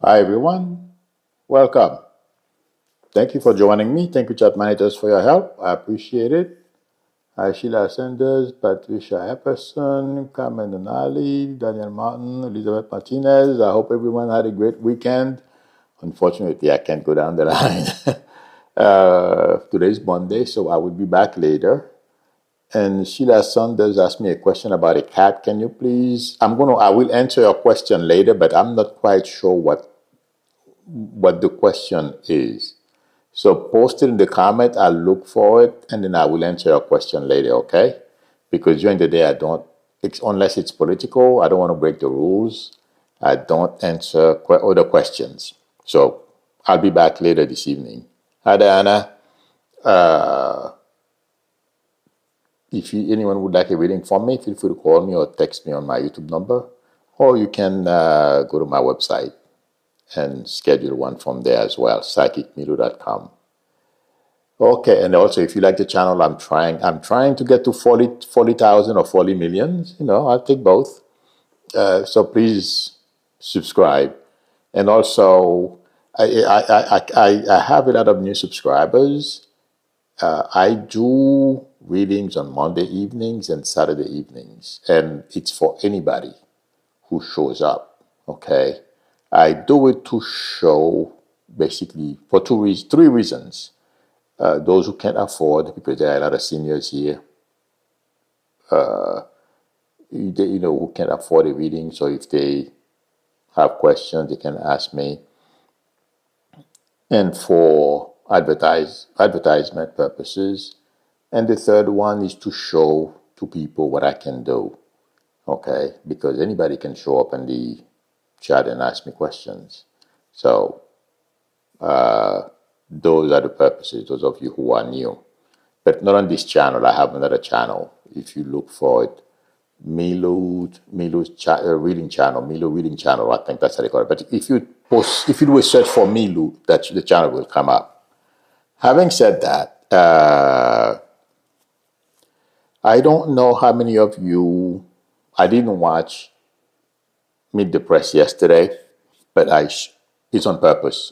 Hi everyone, welcome. Thank you for joining me. Thank you, chat managers, for your help. I appreciate it. Hi Sheila Sanders, Patricia Epperson, Carmen Donali, Daniel Martin, Elizabeth Martinez. I hope everyone had a great weekend. Unfortunately, I can't go down the line. Today's Monday, so I will be back later. And Sheila Sanders asked me a question about a cat. Can you please? I will answer your question later, but I'm not quite sure what the question is. So post it in the comment, I'll look for it, and then I will answer your question later, okay? Because during the day, unless it's political, I don't want to break the rules. I don't answer other questions. So I'll be back later this evening. Hi, Diana. If anyone would like a reading from me, feel free to call me or text me on my YouTube number, or you can go to my website and schedule one from there as well, psychicmilu.com. Okay, and also if you like the channel, I'm trying to get to 40,000 or 40 million. I'll take both. So please subscribe. And also, I have a lot of new subscribers. I do readings on Monday evenings and Saturday evenings, and it's for anybody who shows up. Okay, I do it to show basically for three reasons. Those who can't afford, because there are a lot of seniors here, who can't afford a reading. So if they have questions, they can ask me. And for advertisement purposes. And the third one is to show to people what I can do. Okay, because anybody can show up in the chat and ask me questions. So those are the purposes, those of you who are new. But not on this channel. I have another channel. If you look for it, Milu's reading channel, Milu reading channel, I think that's how they call it. But if you do a search for Milu, the channel will come up. Having said that, I don't know how many of you, I didn't watch Meet the Press yesterday, but it's on purpose.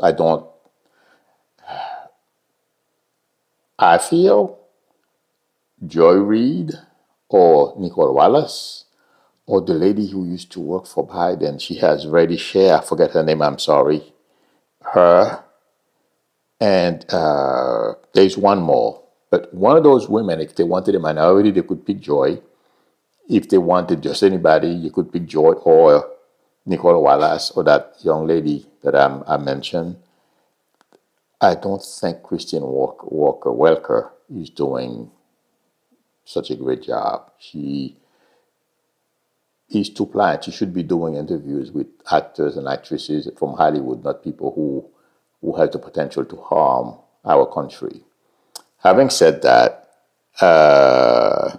I feel Joy Reid or Nicole Wallace or the lady who used to work for Biden, she has already shared, I forget her name, I'm sorry, her, and there's one more. But one of those women, if they wanted a minority, they could pick Joy. If they wanted just anybody, you could pick Joy or Nicole Wallace or that young lady that I mentioned. I don't think Christine Welker is doing such a great job. She is too pliant. She should be doing interviews with actors and actresses from Hollywood, not people who have the potential to harm our country. Having said that, I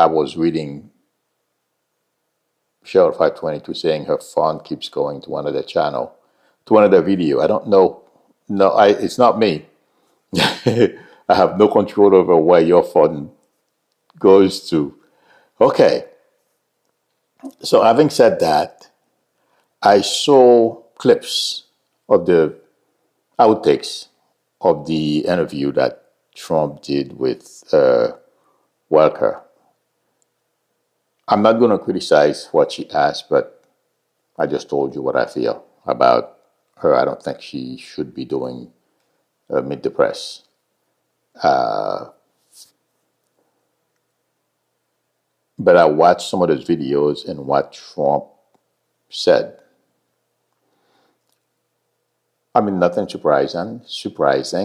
was reading Cheryl 522 saying her phone keeps going to another channel, to another video. I don't know. No, it's not me. I have no control over where your phone goes to. Okay. So having said that, I saw clips of the outtakes of the interview that Trump did with Welker. I'm not going to criticize what she asked, but I just told you what I feel about her. I don't think she should be doing Meet the Press. But I watched some of those videos and what Trump said. I mean, nothing surprising.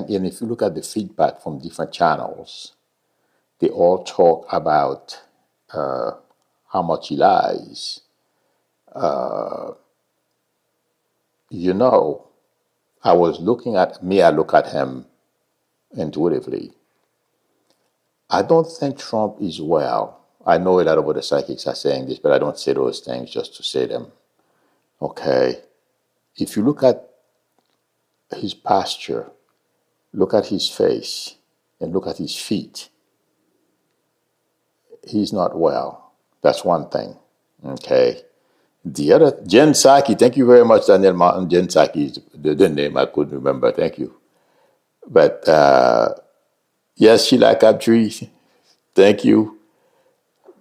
And if you look at the feedback from different channels, they all talk about how much he lies. I look at him intuitively. I don't think Trump is well. I know a lot of other psychics are saying this, but I don't say those things just to say them. Okay? If you look at his posture, look at his face, and look at his feet, he's not well. That's one thing. Okay. The other, Jen Psaki, thank you very much, Daniel Martin. Jen Psaki is the name I couldn't remember. Thank you. But yes, Sheila Captree, thank you.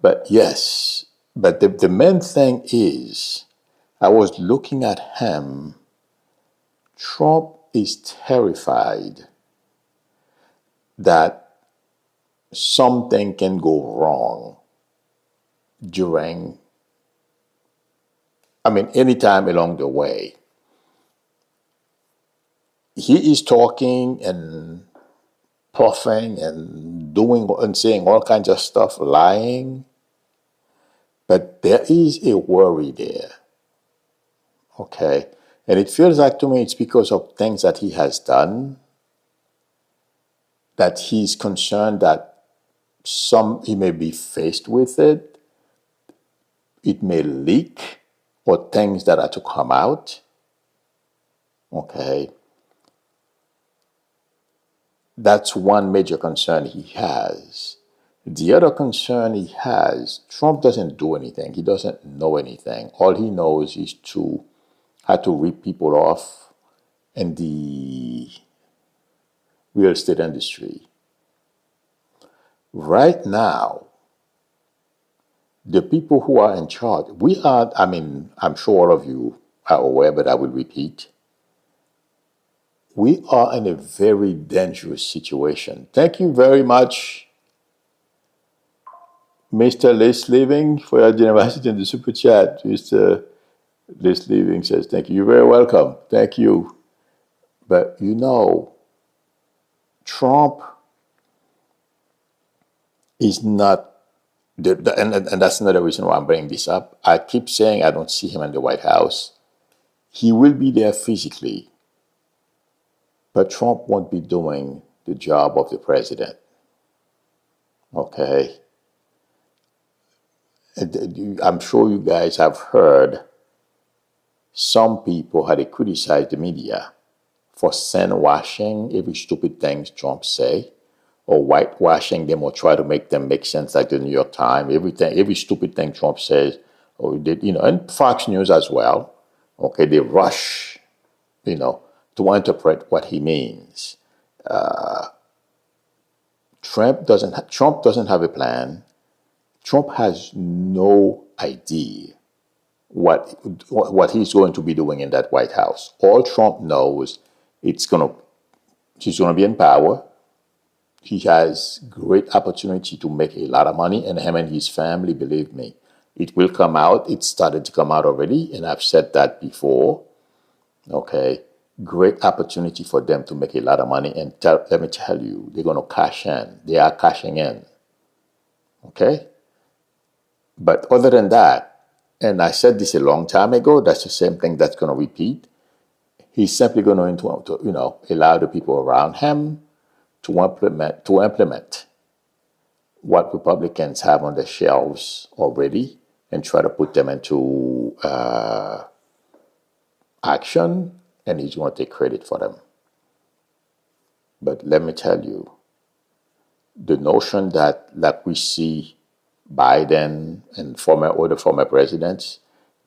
But yes, but the main thing is, I was looking at him. Trump is terrified that something can go wrong during, anytime along the way. He is talking and puffing and doing and saying all kinds of stuff, lying. But there is a worry there. Okay. And it feels like to me it's because of things that he has done that he's concerned that he may be faced with it. It may leak or things that are to come out. Okay. That's one major concern he has. The other concern he has, Trump doesn't do anything. He doesn't know anything. All he knows is how to rip people off in the real estate industry. Right now, the people who are in charge, I'm sure all of you are aware, but I will repeat. We are in a very dangerous situation. Thank you very much, Mr. Les Living, for your generosity in the super chat. Mr. Les Living says, thank you. You're very welcome. Thank you. But Trump is not, and that's another reason why I'm bringing this up. I keep saying I don't see him in the White House. He will be there physically, but Trump won't be doing the job of the president. Okay? I'm sure you guys have heard some people how they criticize the media for sandwashing every stupid thing Trump say, or whitewashing them, or try to make them make sense, like the New York Times. Every stupid thing Trump says, or and Fox News as well. Okay, they rush, to interpret what he means. Trump doesn't have a plan. Trump has no idea what he's going to be doing in that White House. All Trump knows, he's going to be in power. He has great opportunity to make a lot of money, and him and his family, believe me, it will come out. It started to come out already, and I've said that before. Okay, great opportunity for them to make a lot of money, and let me tell you, they're going to cash in. They are cashing in. Okay, but other than that, and I said this a long time ago, that's the same thing that's going to repeat. He's simply going to allow the people around him to implement what Republicans have on the shelves already and try to put them into action, and he's going to take credit for them. But let me tell you, the notion that, like we see Biden and other former presidents,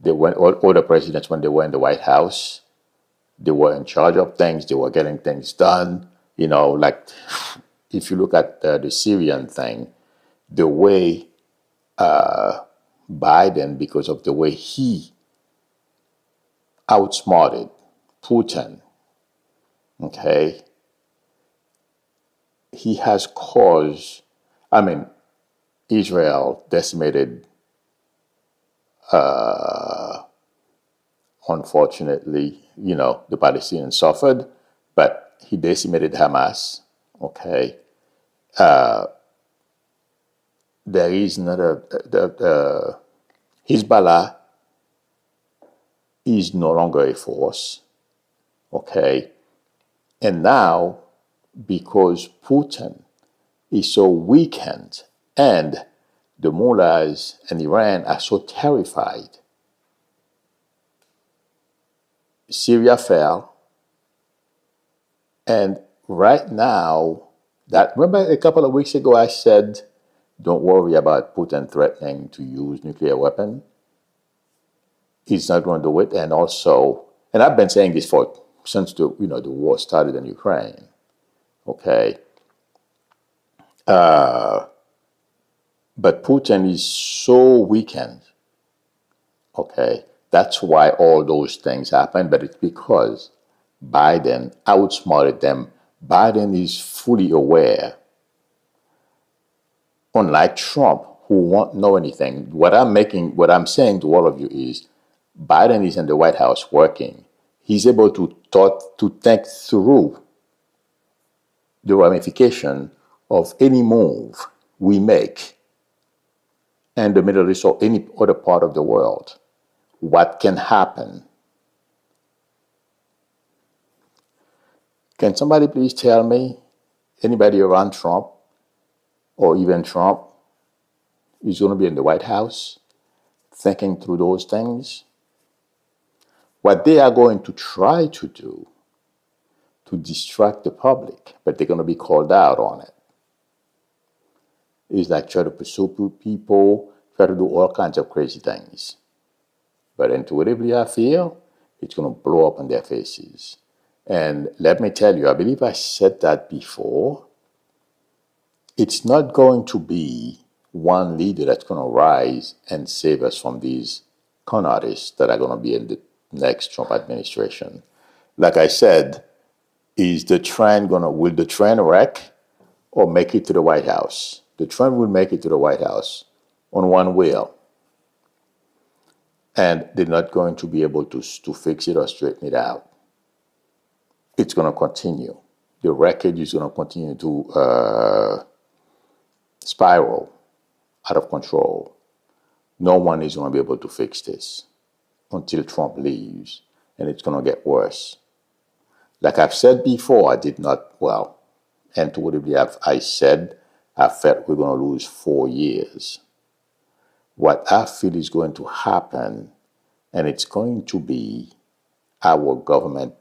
other presidents, when they were in the White House, they were in charge of things, they were getting things done. Like if you look at the Syrian thing, the way Biden, because of the way he outsmarted Putin, okay, he has caused, Israel decimated, unfortunately, the Palestinians suffered, but he decimated Hamas, okay. There is another, Hezbollah is no longer a force, okay. And now, because Putin is so weakened and the mullahs and Iran are so terrified, Syria fell. And right now, remember a couple of weeks ago I said Don't worry about Putin threatening to use nuclear weapon. He's not going to do it. And also, and I've been saying this since the war started in Ukraine. Okay, but Putin is so weakened. Okay, that's why all those things happen. But it's because Biden outsmarted them. Biden is fully aware. Unlike Trump, who won't know anything. What I'm saying to all of you is, Biden is in the White House working. He's able to think through the ramification of any move we make in the Middle East or any other part of the world. What can happen? Can somebody please tell me, anybody around Trump or even Trump is going to be in the White House thinking through those things? What they are going to try to do to distract the public, but they're going to be called out on it, is like try to pursue people, try to do all kinds of crazy things. But intuitively, I feel it's going to blow up in their faces. And let me tell you, I believe I said that before. It's not going to be one leader that's going to rise and save us from these con artists that are going to be in the next Trump administration. Like I said, will the train wreck or make it to the White House? The train will make it to the White House on one wheel. And they're not going to be able to fix it or straighten it out. It's going to continue. The wreckage is going to continue to spiral out of control. No one is going to be able to fix this until Trump leaves, and it's going to get worse. Like I've said before, intuitively I felt we're going to lose 4 years. What I feel is going to happen, and it's going to be our government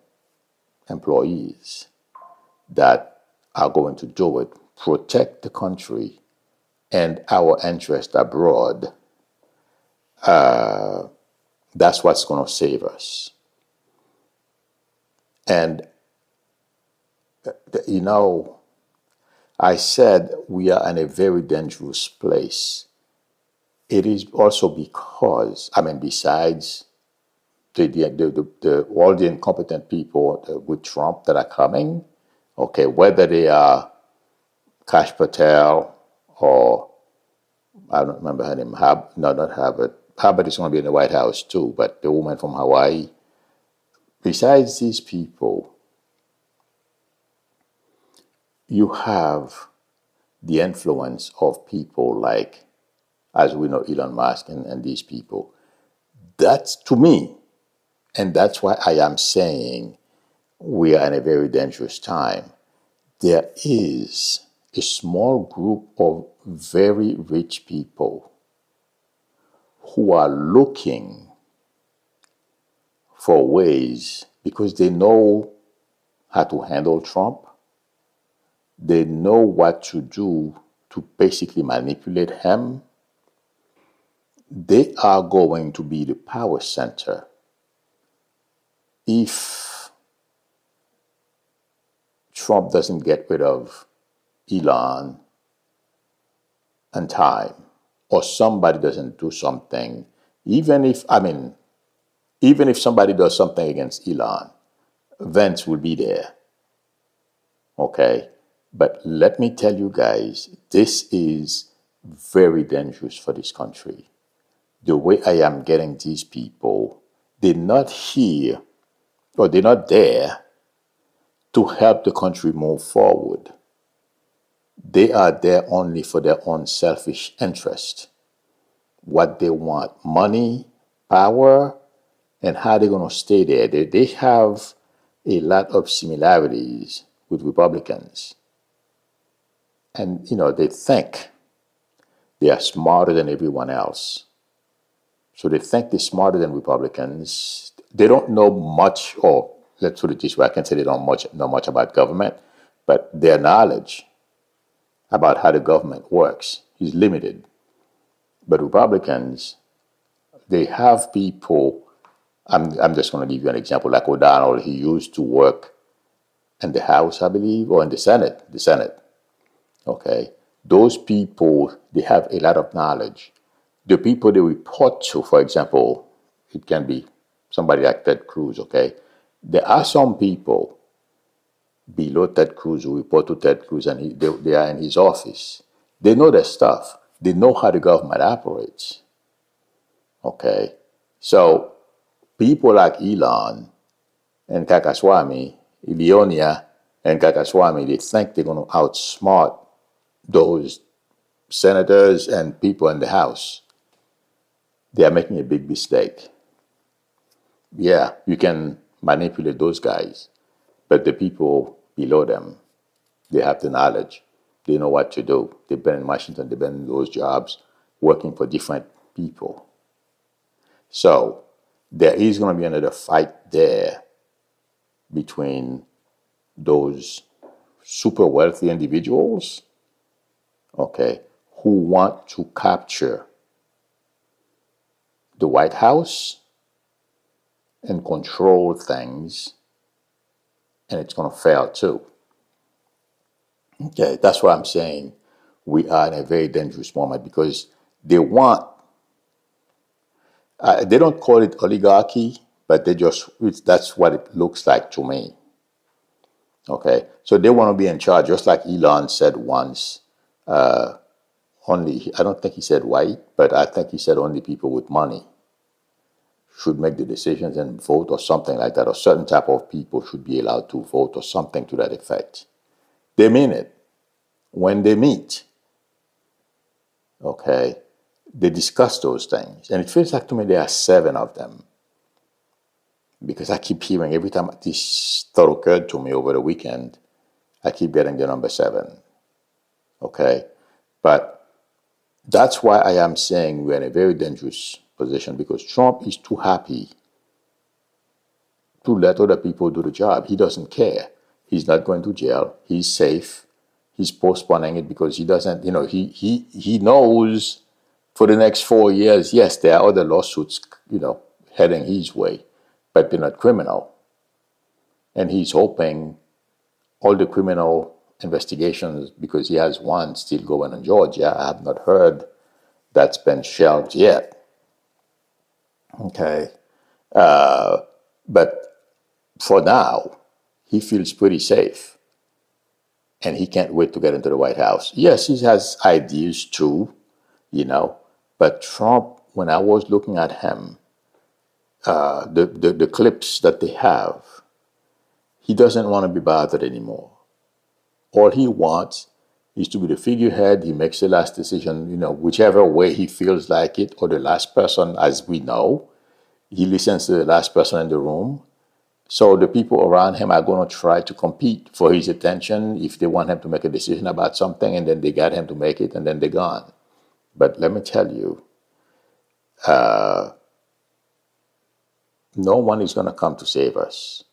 employees that are going to do it, protect the country and our interest abroad. That's what's going to save us. And, I said we are in a very dangerous place. It is also because, besides all the incompetent people with Trump that are coming, okay, whether they are Kash Patel or, I don't remember her name, not Gabbard. Gabbard is going to be in the White House too, but the woman from Hawaii. Besides these people, you have the influence of people like, as we know, Elon Musk and these people. That's, to me, and that's why I am saying we are in a very dangerous time. There is a small group of very rich people who are looking for ways, because they know how to handle Trump. They know what to do to basically manipulate him. They are going to be the power center if Trump doesn't get rid of Elon in time, or somebody doesn't do something. Even if somebody does something against Elon, Vance will be there. Okay? But let me tell you guys, this is very dangerous for this country. The way I am getting these people, they're not here or they're not there to help the country move forward. They are there only for their own selfish interest. What they want, money, power, and how they're going to stay there. They have a lot of similarities with Republicans. And, they think they are smarter than everyone else. So they think they're smarter than Republicans. They don't know much, or let's put it this way, I can say they don't know much about government, but their knowledge about how the government works is limited. But Republicans, they have people. I'm just going to give you an example. Like O'Donnell, he used to work in the House, I believe, or in the Senate. The Senate. Okay. Those people, they have a lot of knowledge. The people they report to, for example, it can be somebody like Ted Cruz, okay? There are some people below Ted Cruz who report to Ted Cruz and they are in his office. They know their stuff. They know how the government operates, okay? So people like Elon and Kakaswamy, Ilionia and Kakaswamy, they think they're going to outsmart those senators and people in the House. They are making a big mistake. Yeah, you can manipulate those guys, but the people below them, they have the knowledge. They know what to do. They've been in Washington, they've been in those jobs, working for different people. So there is going to be another fight there between those super wealthy individuals, okay, who want to capture the White House and control things, and it's going to fail too. Okay, that's why I'm saying we are in a very dangerous moment because they want, they don't call it oligarchy, but that's what it looks like to me. Okay, so they want to be in charge, just like Elon said once. I don't think he said white, but I think he said only people with money should make the decisions and vote or something like that, or certain type of people should be allowed to vote or something to that effect. They mean it. When they meet, okay, they discuss those things. And it feels like to me there are 7 of them. Because I keep hearing, every time this thought occurred to me over the weekend, I keep getting the number 7. Okay? But that's why I am saying we're in a very dangerous position, because Trump is too happy to let other people do the job. He doesn't care. He's not going to jail. He's safe. He's postponing it because he doesn't, he knows for the next 4 years, yes, there are other lawsuits, heading his way, but they're not criminal. And he's hoping all the criminal investigations, because he has one still going in Georgia, I have not heard that's been shelved yet. Okay. But for now, he feels pretty safe. And he can't wait to get into the White House. Yes, he has ideas too, But Trump, when I was looking at him, the clips that they have, he doesn't want to be bothered anymore. All he wants is to be the figurehead. He makes the last decision, whichever way he feels like it, or the last person, as we know. He listens to the last person in the room. So the people around him are going to try to compete for his attention if they want him to make a decision about something, and then they got him to make it, and then they're gone. But let me tell you, no one is going to come to save us.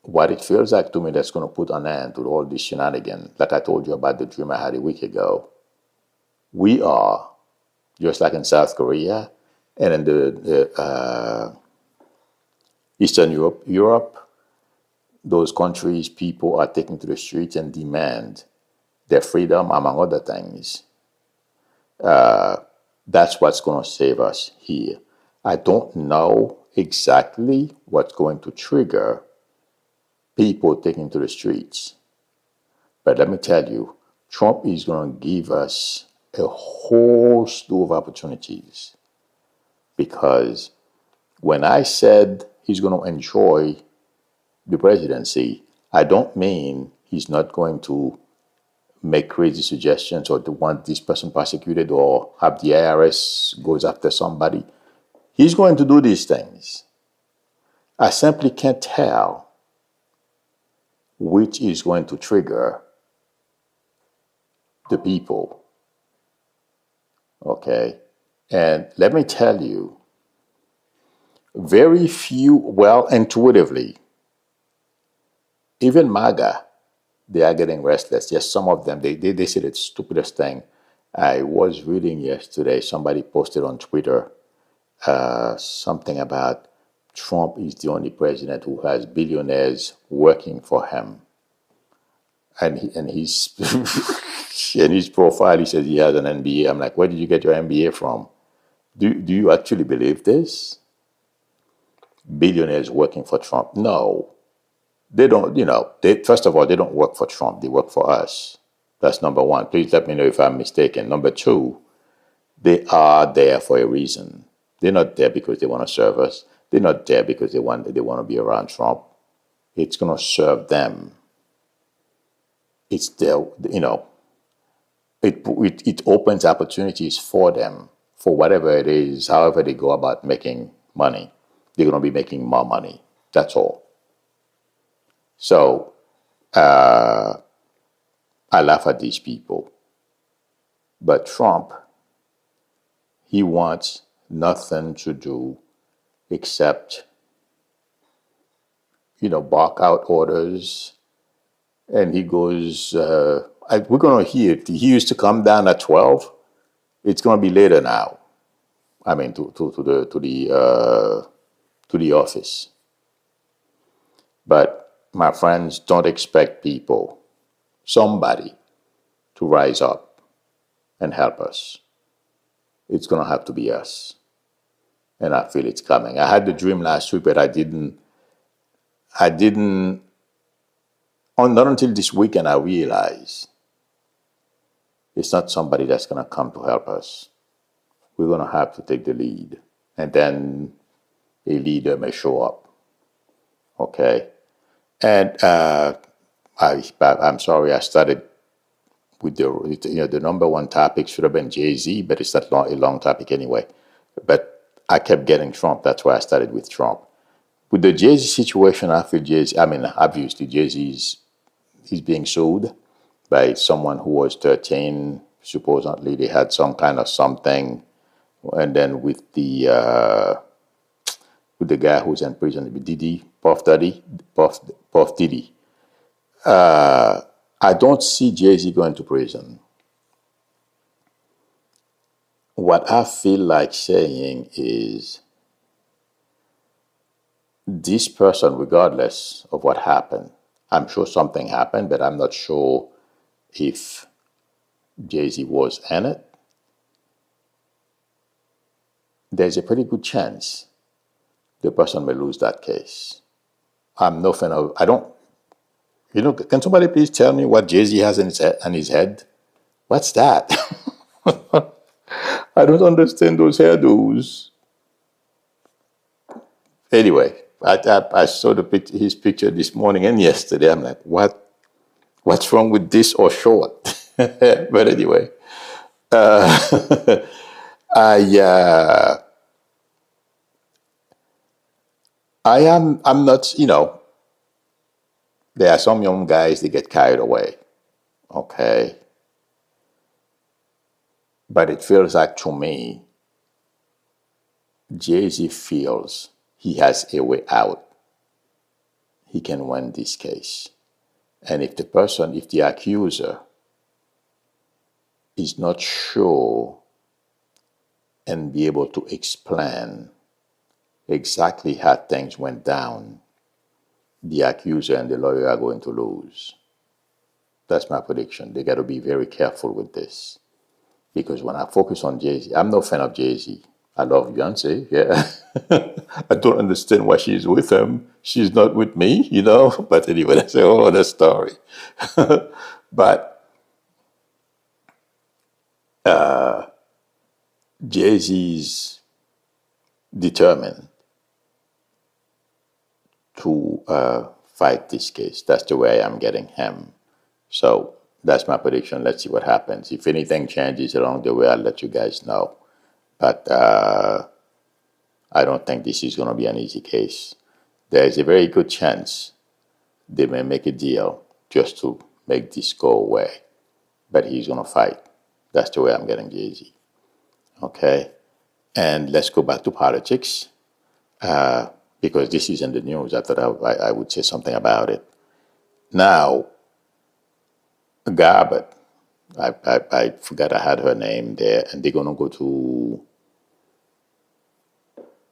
What it feels like to me, that's going to put an end to all this shenanigans, like I told you about the dream I had a week ago. We are, just like in South Korea and in the Eastern Europe, those countries, people are taking to the streets and demand their freedom, among other things. That's what's going to save us here. I don't know exactly what's going to trigger people taking to the streets. But let me tell you, Trump is going to give us a whole slew of opportunities. Because when I said he's going to enjoy the presidency, I don't mean he's not going to make crazy suggestions or to want this person prosecuted or have the IRS goes after somebody. He's going to do these things. I simply can't tell which is going to trigger the people. Okay? And let me tell you, very few, well, intuitively, even MAGA, they are getting restless. Yes, some of them, they say the stupidest thing. I was reading yesterday, somebody posted on Twitter something about Trump is the only president who has billionaires working for him. And he's in his profile, he says he has an MBA. I'm like, where did you get your MBA from? Do you actually believe this? Billionaires working for Trump? No. They don't, first of all, they don't work for Trump. They work for us. That's number one. Please let me know if I'm mistaken. Number two, they are there for a reason. They're not there because they want to serve us. They're not there because they want to be around Trump. It's going to serve them. It's their, it opens opportunities for them for whatever it is, however they go about making money. They're going to be making more money. That's all. So I laugh at these people. But Trump, he wants nothing to do except, bark out orders. And he goes, we're going to hear it. He used to come down at 12. It's going to be later now. I mean, to the office. But my friends, don't expect somebody to rise up and help us. It's going to have to be us. And I feel it's coming. I had the dream last week, but I didn't, not until this weekend I realized it's not somebody that's going to come to help us. We're going to have to take the lead. And then a leader may show up. Okay? And I'm sorry I started with the number one topic should have been Jay-Z, but it's not a long topic anyway. But I kept getting Trump. That's why I started with Trump. With the Jay-Z situation, I feel obviously Jay-Z's he's being sued by someone who was 13. Supposedly they had some kind of something. And then with the guy who's in prison, Puff Diddy. I don't see Jay-Z going to prison. What I feel like saying is this person, regardless of what happened, I'm sure something happened, but I'm not sure if Jay-Z was in it. There's a pretty good chance the person may lose that case. I'm no fan of, can somebody please tell me what Jay-Z has in his head? What's that? I don't understand those hairdos. Anyway, I saw his picture this morning and yesterday. I'm like, what's wrong with this or short? But anyway, I'm not, there are some young guys, they get carried away. Okay. But it feels like to me, Jay-Z feels he has a way out. He can win this case. And if the accuser is not sure and be able to explain exactly how things went down, the accuser and the lawyer are going to lose. That's my prediction. They got to be very careful with this. Because when I focus on Jay-Z, I'm no fan of Jay-Z. I love Beyonce, yeah. I don't understand why she's with him. She's not with me, But anyway, that's a whole other story. But Jay-Z's determined to fight this case. That's the way I'm getting him. So that's my prediction. Let's see what happens. If anything changes along the way, I'll let you guys know. But I don't think this is going to be an easy case. There's a very good chance they may make a deal just to make this go away. But he's going to fight. That's the way I'm getting Jay-Z. Okay? And let's go back to politics. Because this is in the news. I thought I would say something about it. Now, Gabbard I forgot I had her name there, and they're gonna go to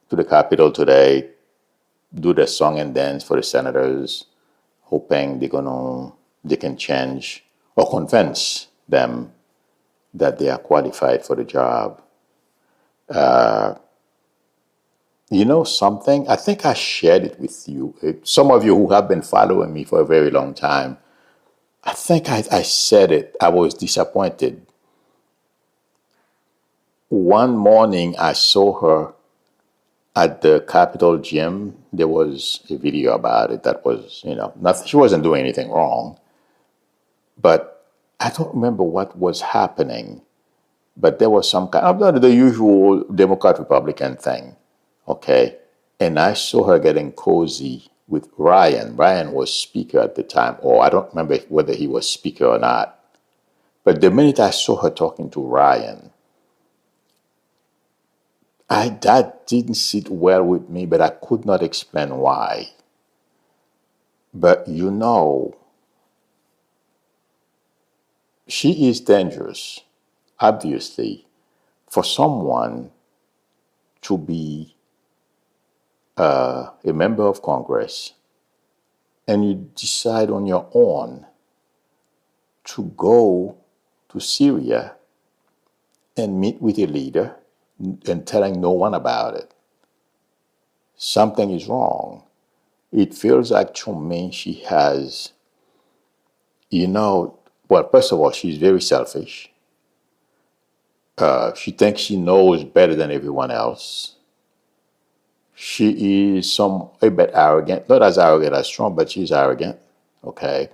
the Capitol today, do the song and dance for the senators, hoping they can change or convince them that they are qualified for the job. You know something? I think I shared it with you. Some of you who have been following me for a very long time, I think I said it. I was disappointed. One morning I saw her at the Capitol gym. There was a video about it that was, nothing. She wasn't doing anything wrong, but I don't remember what was happening. But there was some kind of the usual Democrat Republican thing, okay? And I saw her getting cozy with Ryan. Ryan was speaker at the time, or I don't remember whether he was speaker or not. But the minute I saw her talking to Ryan, that didn't sit well with me, but I could not explain why. But she is dangerous, obviously, for someone to be a member of Congress and you decide on your own to go to Syria and meet with a leader and telling no one about it. Something is wrong. It feels like to me she has, well, first of all, she's very selfish. She thinks she knows better than everyone else. She is a bit arrogant, not as arrogant as Trump, but she's arrogant, okay?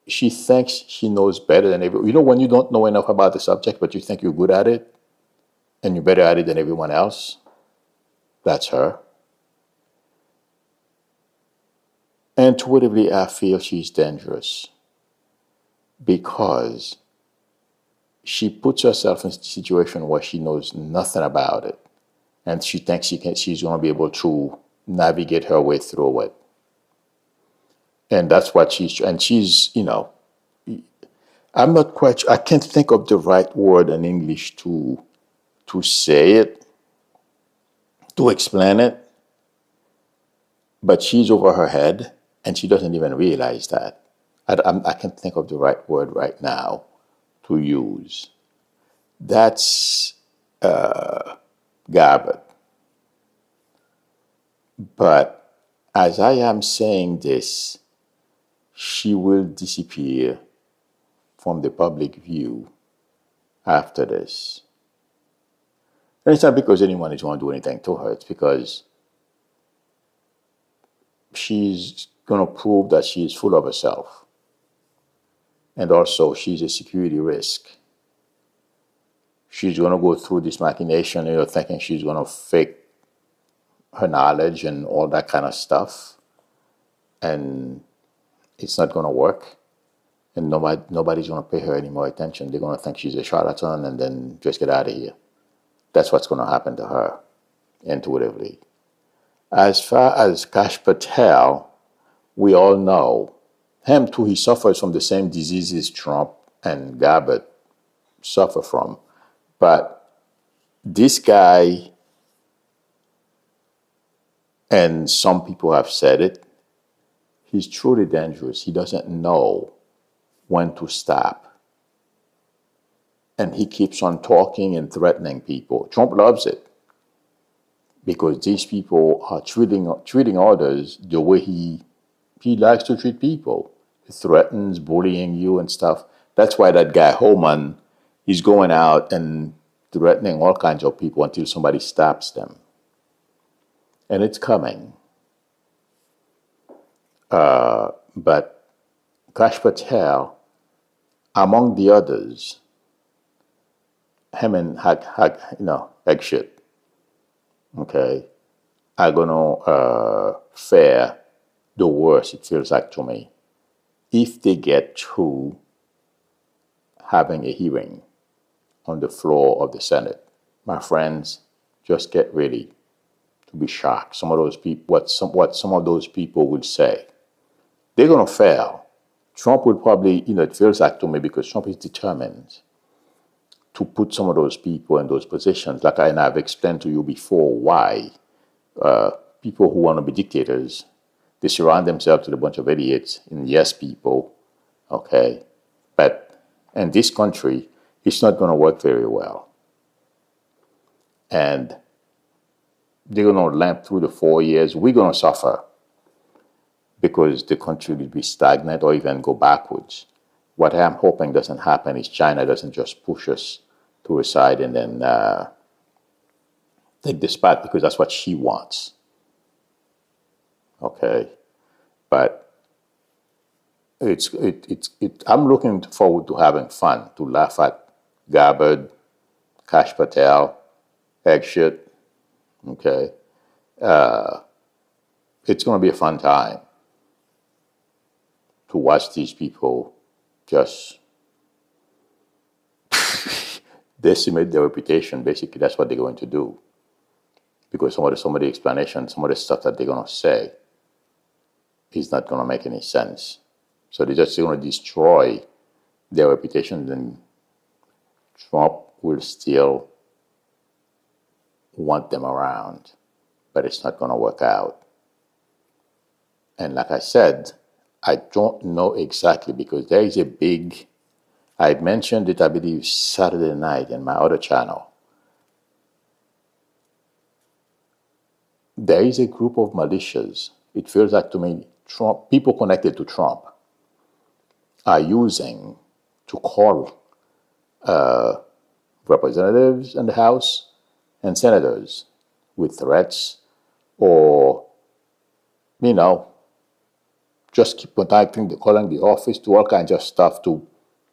She thinks she knows better than everyone. When you don't know enough about the subject, but you think you're good at it, and you're better at it than everyone else, that's her. Intuitively, I feel she's dangerous because she puts herself in a situation where she knows nothing about it, and she thinks she's going to be able to navigate her way through it. And that's what she's, I'm not quite, I can't think of the right word in English to say it, to explain it, but she's over her head and she doesn't even realize that. I can't think of the right word right now to use. That's Gabbard. But as I am saying this, she will disappear from the public view after this. And it's not because anyone is going to do anything to her. It's because she's going to prove that she is full of herself. And also, she's a security risk. She's going to go through this machination, thinking she's going to fake her knowledge and all that kind of stuff. And it's not going to work. And nobody's going to pay her any more attention. They're going to think she's a charlatan and then just get out of here. That's what's going to happen to her, intuitively. As far as Kash Patel, we all know him too. He suffers from the same diseases Trump and Gabbard suffer from. But this guy, and some people have said it, he's truly dangerous. He doesn't know when to stop. And he keeps on talking and threatening people. Trump loves it because these people are treating others the way he likes to treat people. He threatens bullying you and stuff. That's why that guy Holman is going out and threatening all kinds of people until somebody stops them. And it's coming. But Kash Patel, among the others, him and Egshit, okay, are going to fare the worst, it feels like to me, if they get to having a hearing on the floor of the Senate. My friends, just get ready to be shocked. Some of those people, what some of those people will say. They're going to fail Trump will probably, it feels like to me because Trump is determined to put some of those people in those positions. Like I've explained to you before why people who want to be dictators, they surround themselves with a bunch of idiots and yes people, okay? But in this country, it's not going to work very well. And they're going to lamp through the 4 years. We're going to suffer because the country will be stagnant or even go backwards. What I'm hoping doesn't happen is China doesn't just push us to a side and then take the spot because that's what she wants. Okay, but I'm looking forward to having fun, to laugh at Gabbard, Kash Patel, egg shit. Okay, it's going to be a fun time to watch these people just decimate their reputation. Basically, that's what they're going to do. Because some of the explanations, some of the stuff that they're going to say is not going to make any sense. So they're just going to destroy their reputation, and Trump will still want them around, but it's not going to work out. And like I said, I don't know exactly because there is a big, I mentioned it, I believe, Saturday night in my other channel. There is a group of militias. It feels like to me, Trump, people connected to Trump are using to call representatives in the House and senators with threats or, just keep contacting, calling the office, to all kinds of stuff to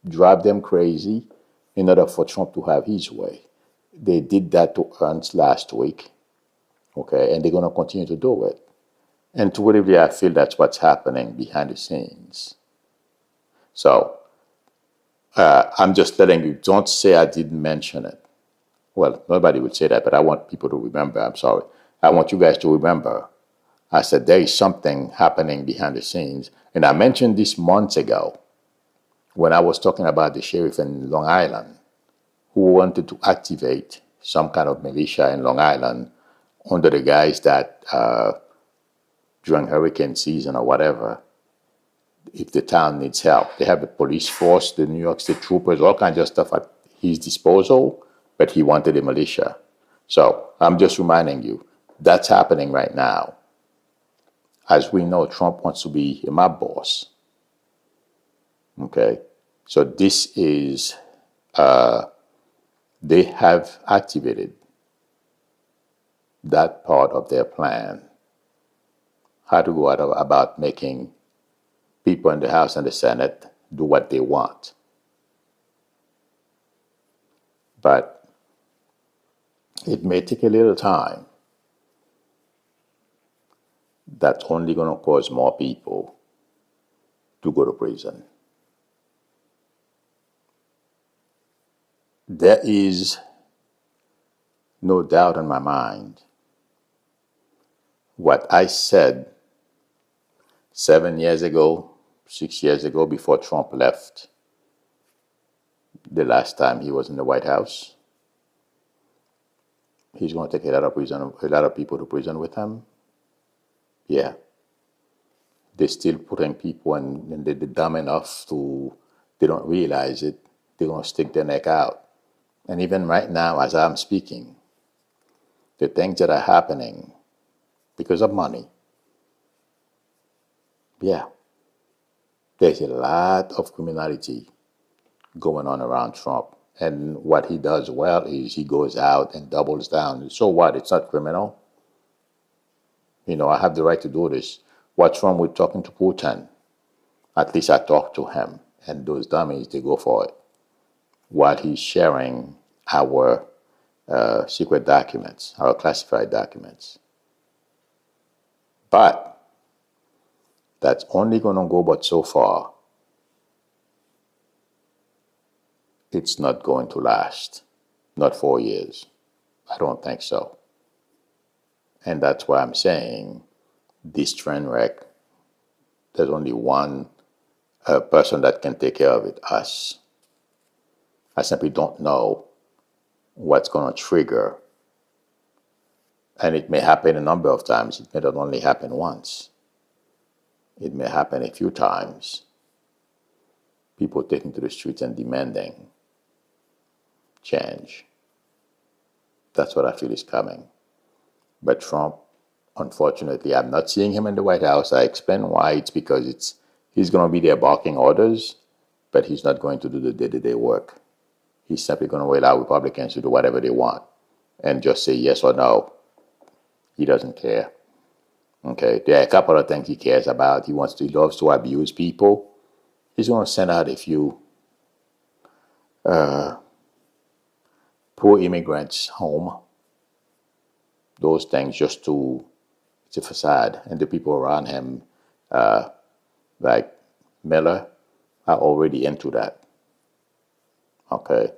drive them crazy in order for Trump to have his way. They did that to Ernst last week, okay, and they're going to continue to do it. Intuitively, I feel that's what's happening behind the scenes. So I'm just telling you, don't say I didn't mention it. Well, nobody would say that, but I want people to remember. I'm sorry. I want you guys to remember. I said there is something happening behind the scenes. And I mentioned this months ago when I was talking about the sheriff in Long Island who wanted to activate some kind of militia in Long Island under the guise that during hurricane season or whatever, if the town needs help, they have the police force, the New York State troopers, all kinds of stuff at his disposal, but he wanted a militia. So I'm just reminding you, that's happening right now. As we know, Trump wants to be a mob boss. Okay? So this is, they have activated that part of their plan. How to go about making people in the House and the Senate do what they want. But it may take a little time. That's only going to cause more people to go to prison. There is no doubt in my mind what I said 7 years ago, 6 years ago, before Trump left the last time he was in the White House. He's going to take a lot of people to prison with him. Yeah. They're still putting people in, and they're dumb enough to, they don't realize it. They're going to stick their neck out. And even right now, as I'm speaking, the things that are happening because of money, yeah, there's a lot of criminality going on around Trump. And what he does well is he goes out and doubles down. So what? It's not criminal. I have the right to do this. What's wrong with talking to Putin? At least I talk to him. And those dummies, they go for it. While he's sharing our secret documents, our classified documents. But that's only going to go but so far. It's not going to last. Not 4 years. I don't think so. And that's why I'm saying this train wreck, there's only one a person that can take care of it, us. I simply don't know what's going to trigger. And it may happen a number of times. It may not only happen once. It may happen a few times. People taking to the streets and demanding change. That's what I feel is coming. But Trump, unfortunately, I'm not seeing him in the White House. I explain why. It's because he's going to be there barking orders, but he's not going to do the day-to-day work. He's simply going to allow Republicans to do whatever they want and just say yes or no. He doesn't care. Okay, there are a couple of things he cares about. He loves to abuse people. He's going to send out a few poor immigrants home. Those things it's a facade. And the people around him, like Miller, are already into that. Okay,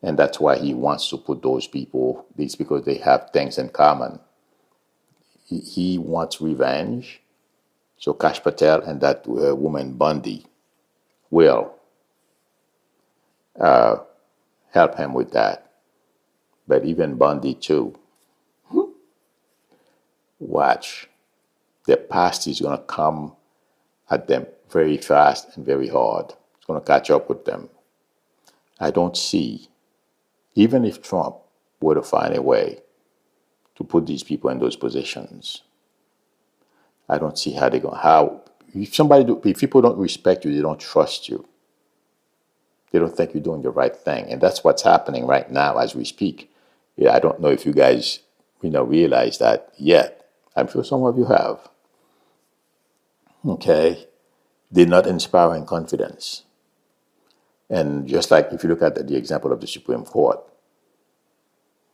and that's why he wants to put those people, it's because they have things in common. He wants revenge. So Kash Patel and that woman Bundy will help him with that. But even Bundy too. Watch. The past is going to come at them very fast and very hard. It's going to catch up with them. I don't see, even if Trump were to find a way to put these people in those positions, I don't see how they're going. If people don't respect you, they don't trust you. They don't think you're doing the right thing, and that's what's happening right now as we speak. Yeah, I don't know if you guys, realize that yet. I'm sure some of you have. Okay, they're not inspiring confidence, and just like if you look at the example of the Supreme Court,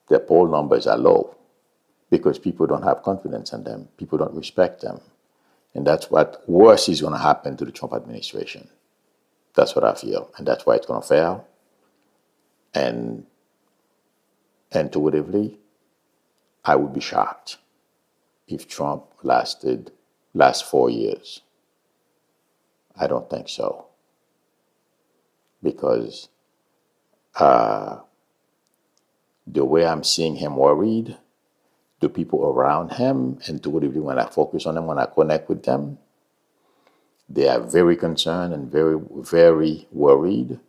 their poll numbers are low because people don't have confidence in them. People don't respect them, and that's what worse is going to happen to the Trump administration. That's what I feel, and that's why it's going to fail. And intuitively, I would be shocked if Trump last 4 years. I don't think so. Because the way I'm seeing him worried, the people around him, intuitively when I focus on them, when I connect with them, they are very concerned and very, very worried.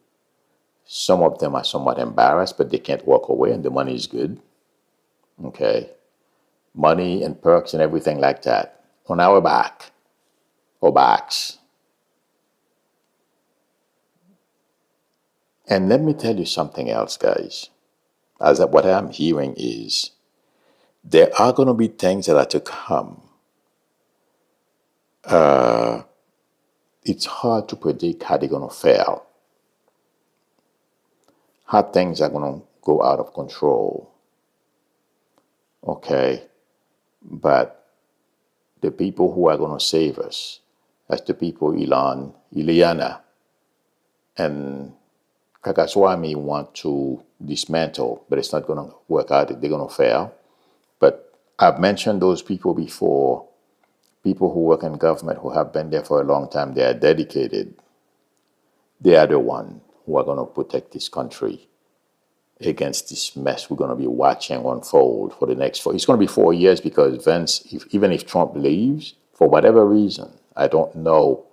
Some of them are somewhat embarrassed, but they can't walk away and the money is good. Okay. Money and perks and everything like that on our back or backs. And let me tell you something else, guys. What I'm hearing is there are going to be things that are to come. It's hard to predict how they're going to fail, how things are going to go out of control. Okay, but the people who are going to save us, as the people Ileana and Kakaswamy want to dismantle, but it's not going to work out. They're going to fail. But I've mentioned those people before, people who work in government who have been there for a long time. They are dedicated. They are the ones who are going to protect this country against this mess we're going to be watching unfold for the next it's going to be 4 years because even if Trump leaves, for whatever reason, I don't know.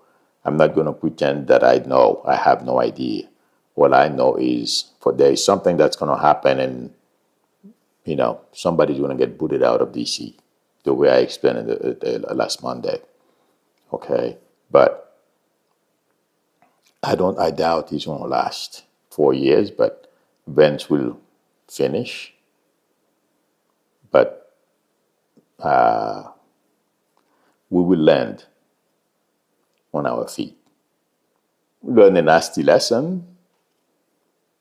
I'm not going to pretend that I know. I have no idea. What I know is there is something that's going to happen and, somebody's going to get booted out of D.C. the way I explained it last Monday. Okay? But I doubt he's going to last 4 years, but Vance will finish, but we will land on our feet. Learn a nasty lesson.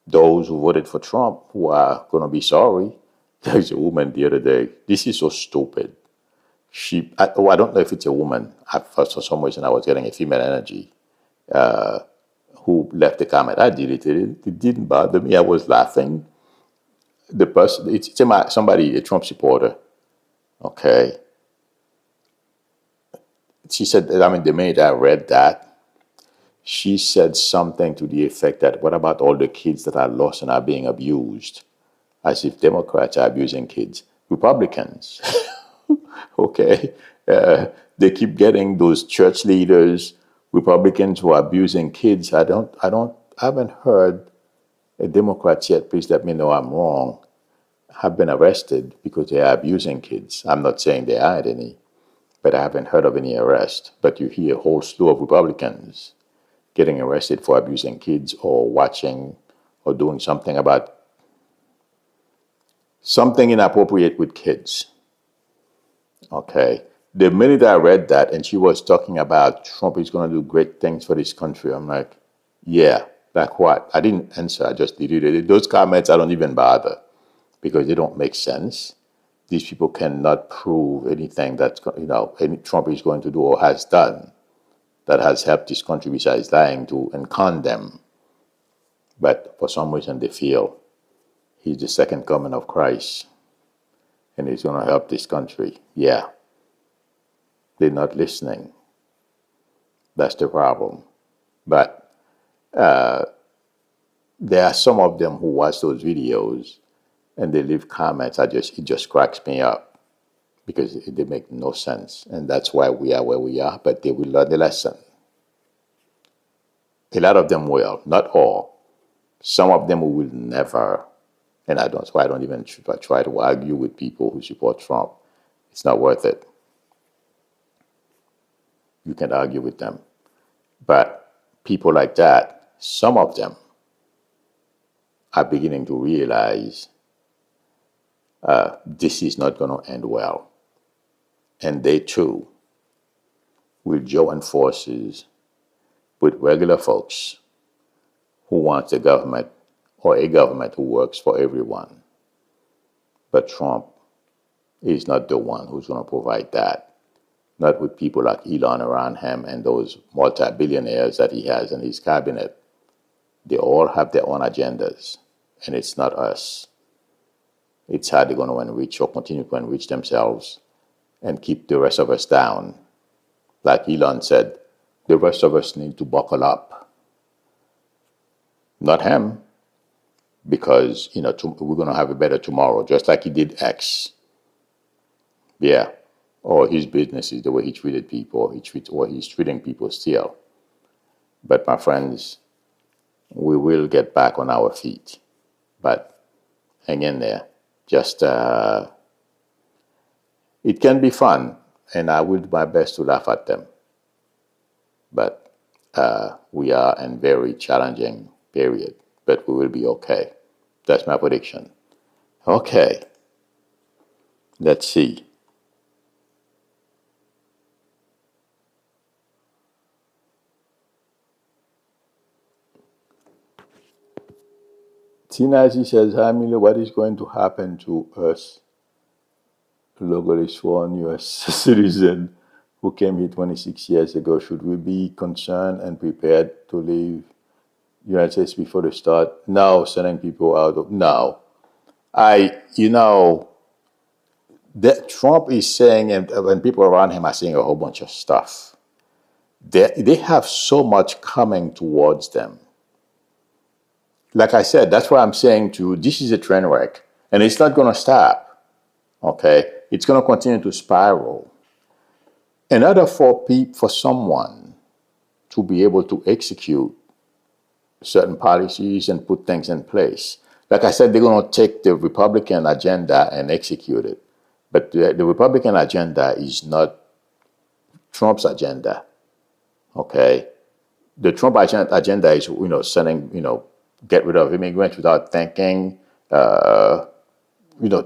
Those who voted for Trump who are going to be sorry. There's a woman the other day. This is so stupid. I don't know if it's a woman. For some reason, I was getting a female energy. Who left the comment. I deleted it. It didn't bother me. I was laughing. The person, it's somebody, a Trump supporter. Okay. She said, the minute I read that, She said something to the effect that, what about all the kids that are lost and are being abused? As if Democrats are abusing kids. Republicans, okay? They keep getting those church leaders, Republicans who are abusing kids. I haven't heard a Democrat yet, please let me know I'm wrong, have been arrested because they are abusing kids. I'm not saying there aren't any, but I haven't heard of any arrest. But you hear a whole slew of Republicans getting arrested for abusing kids or watching or doing something about something inappropriate with kids. Okay. The minute I read that and she was talking about Trump is going to do great things for this country, I'm like, yeah, like what? I didn't answer. I just deleted it. Those comments, I don't even bother because they don't make sense. These people cannot prove anything that any Trump is going to do or has done that has helped this country besides lying to and con them. But for some reason they feel he's the second coming of Christ and he's going to help this country. Yeah. They're not listening. That's the problem. But there are some of them who watch those videos and they leave comments. It just cracks me up because they make no sense. And that's why we are where we are, but they will learn the lesson. A lot of them will, not all. Some of them will never. And that's why I don't even try to argue with people who support Trump. It's not worth it. You can argue with them. But people like that, some of them are beginning to realize this is not going to end well. And they too will join forces with regular folks who want a government or a government who works for everyone. But Trump is not the one who's going to provide that. Not with people like Elon around him and those multi-billionaires that he has in his cabinet. They all have their own agendas, and it's not us. It's how they're going to enrich or continue to enrich themselves and keep the rest of us down. Like Elon said, the rest of us need to buckle up. Not him, because we're going to have a better tomorrow, just like he did X. Yeah. Or his business is the way he treated people, or he's treating people still. But my friends, we will get back on our feet. But hang in there. Just, it can be fun, and I will do my best to laugh at them. But we are in very challenging period, but we will be okay. That's my prediction. Okay. Let's see. Tinazi says, hi, Milo, what is going to happen to us, locally sworn U.S. citizen who came here 26 years ago? Should we be concerned and prepared to leave the United States before the start? No, sending people out of, no. That Trump is saying, and when people around him are saying a whole bunch of stuff, they have so much coming towards them. Like I said, that's why I'm saying to you, this is a train wreck, and it's not going to stop, okay? It's going to continue to spiral. In order for someone to be able to execute certain policies and put things in place, like I said, they're going to take the Republican agenda and execute it. But the Republican agenda is not Trump's agenda, okay? The Trump agenda is, sending, get rid of immigrants without thinking,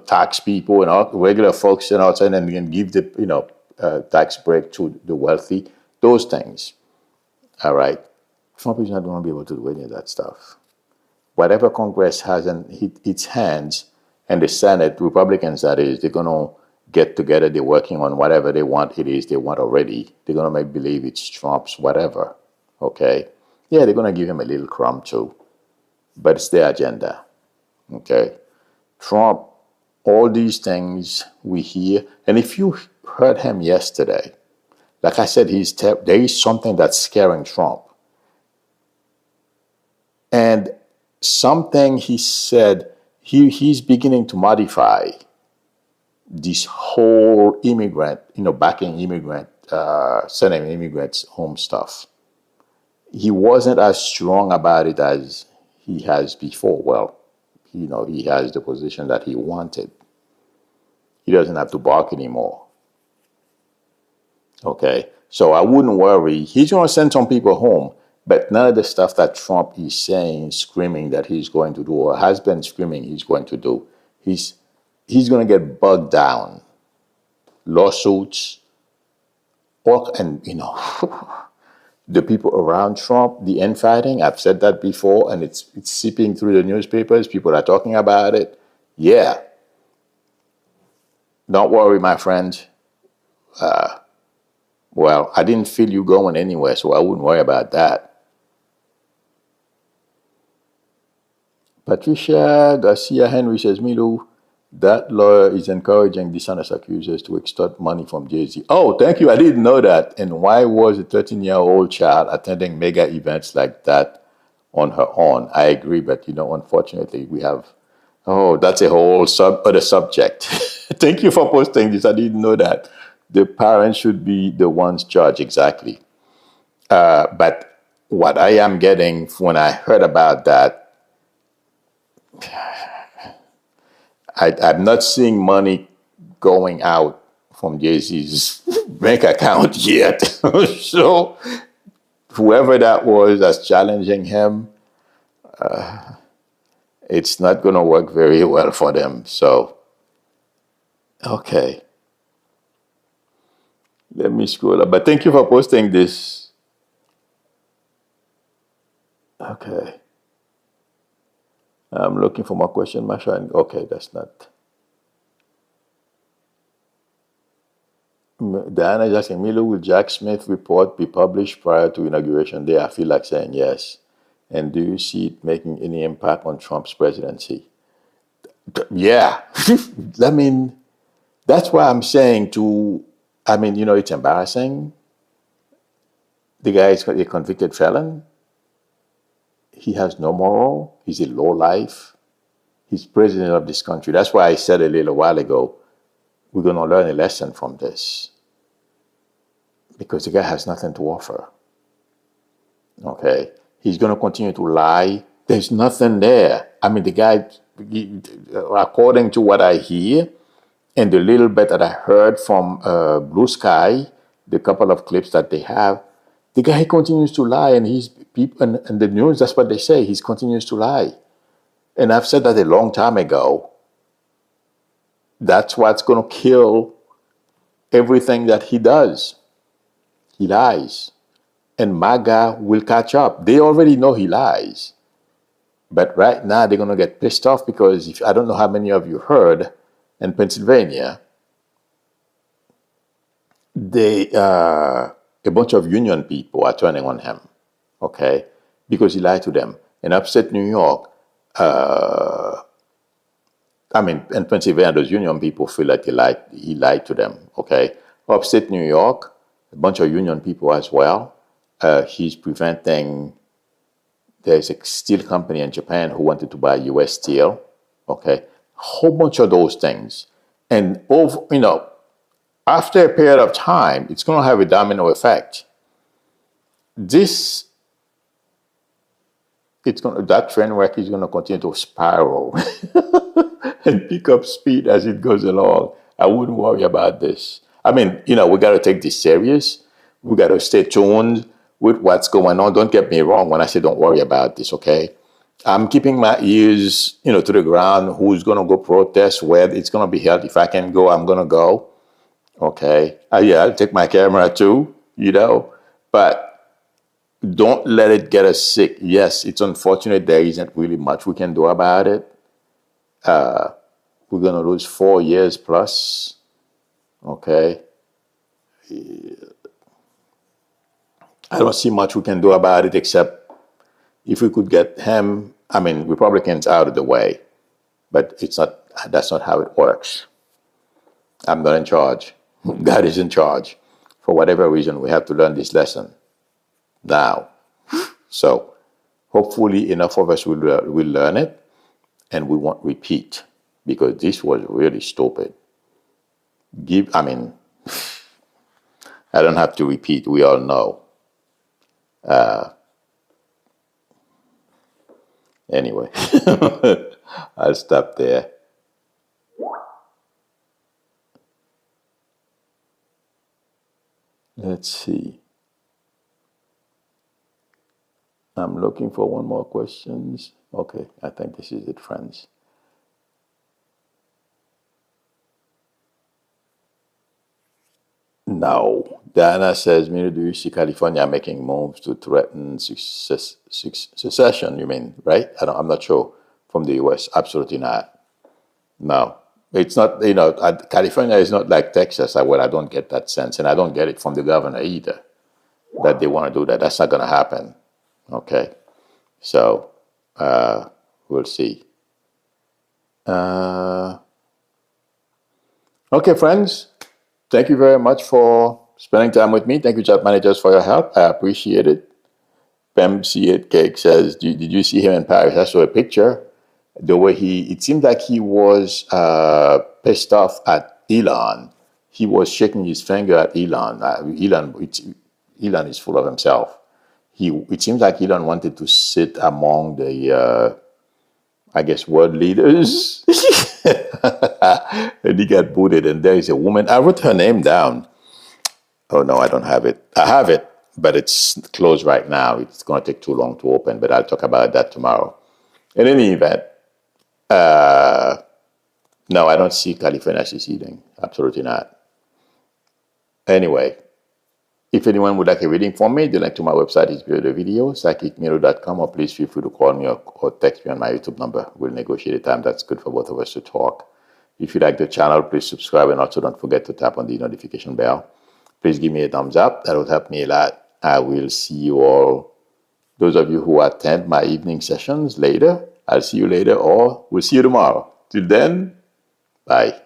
tax people and all regular folks and all, and then give the, tax break to the wealthy, those things. All right. Trump is not going to be able to do any of that stuff. Whatever Congress has in its hands and the Senate, Republicans that is, they're going to get together. They're working on whatever they want already. They're going to make believe it's Trump's whatever. Okay. Yeah, they're going to give him a little crumb too. But it's their agenda, okay? Trump, all these things we hear, and if you heard him yesterday, like I said, there is something that's scaring Trump. And something he said, he's beginning to modify this whole immigrant, backing immigrant, sending immigrants home stuff. He wasn't as strong about it as he has before. Well, he has the position that he wanted. He doesn't have to bark anymore. Okay, so I wouldn't worry. He's going to send some people home, but none of the stuff that Trump is saying, screaming that he's going to do, or has been screaming he's going to do, he's going to get bogged down. Lawsuits, and the people around Trump, the infighting. I've said that before, and it's seeping through the newspapers. People are talking about it. Yeah. Don't worry, my friend. Well, I didn't feel you going anywhere, so I wouldn't worry about that. Patricia Garcia Henry says, Milo, that lawyer is encouraging dishonest accusers to extort money from Jay-Z. Oh, thank you. I didn't know that. And why was a 13-year-old child attending mega events like that on her own? I agree, but, unfortunately, we have... Oh, that's a whole other subject. Thank you for posting this. I didn't know that. The parents should be the ones charged, exactly. But what I am getting when I heard about that, I'm not seeing money going out from Jay-Z's bank account yet. So whoever that was that's challenging him, it's not going to work very well for them. So, okay. Let me scroll up. But thank you for posting this. Okay. I'm looking for my question, Masha. Okay, that's not. Diana is asking, Milo, will Jack Smith report be published prior to inauguration day? I feel like saying yes. And do you see it making any impact on Trump's presidency? Yeah. I mean, that's why I'm saying it's embarrassing. The guy is a convicted felon. He has no moral. He's a lowlife. He's president of this country. That's why I said a little while ago, we're going to learn a lesson from this. Because the guy has nothing to offer. Okay? He's going to continue to lie. There's nothing there. I mean, the guy, according to what I hear, and the little bit that I heard from Blue Sky, the couple of clips that they have, the guy continues to lie, and and the news, that's what they say, he continues to lie. And I've said that a long time ago. That's what's going to kill everything that he does. He lies. And MAGA will catch up. They already know he lies. But right now, they're going to get pissed off because I don't know how many of you heard, in Pennsylvania, a bunch of union people are turning on him, okay, because he lied to them. In upstate New York, in Pennsylvania, those union people feel like he lied to them, okay. Upstate New York, a bunch of union people as well. He's preventing. There's a steel company in Japan who wanted to buy U.S. steel, okay. Whole bunch of those things, and after a period of time, it's going to have a domino effect. That train wreck is going to continue to spiral and pick up speed as it goes along. I wouldn't worry about this. We got to take this serious. We got to stay tuned with what's going on. Don't get me wrong when I say don't worry about this, okay? I'm keeping my ears, to the ground. Who's going to go protest? Where it's going to be held? If I can go, I'm going to go. Okay. I'll take my camera too, But don't let it get us sick. Yes, it's unfortunate there isn't really much we can do about it. We're going to lose 4 years plus. Okay. I don't see much we can do about it except if we could get him, Republicans out of the way. But that's not how it works. I'm not in charge. God is in charge. For whatever reason, we have to learn this lesson now. So Hopefully enough of us will learn it and we won't repeat, because this was really stupid. I don't have to repeat. We all know. Anyway, I'll stop there. Let's see. I'm looking for one more questions. Okay, I think this is it, friends. No. Diana says, Mira, do you see California making moves to threaten secession? You mean, right? I'm not sure. From the U.S. Absolutely not. No. It's not, California is not like Texas. I don't get that sense. And I don't get it from the governor either, that they want to do that. That's not going to happen. Okay. So, we'll see. Okay, friends. Thank you very much for spending time with me. Thank you, chat managers, for your help. I appreciate it. Pem See It Cake says, did you see him in Paris? I saw a picture. The way it seemed like he was pissed off at Elon. He was shaking his finger at Elon. Elon is full of himself. It seems like Elon wanted to sit among the, world leaders. And he got booted, and there is a woman. I wrote her name down. Oh, no, I don't have it. I have it, but it's closed right now. It's going to take too long to open, but I'll talk about that tomorrow. In any event, no, I don't see California seceding. Absolutely not. Anyway, if anyone would like a reading from me, the link to my website is below the video, psychicmiro.com, or please feel free to call me or text me on my YouTube number. We'll negotiate a time that's good for both of us to talk. If you like the channel, please subscribe, and also don't forget to tap on the notification bell. Please give me a thumbs up. That would help me a lot. I will see you all. Those of you who attend my evening sessions later, I'll see you later, or we'll see you tomorrow. Till then, bye.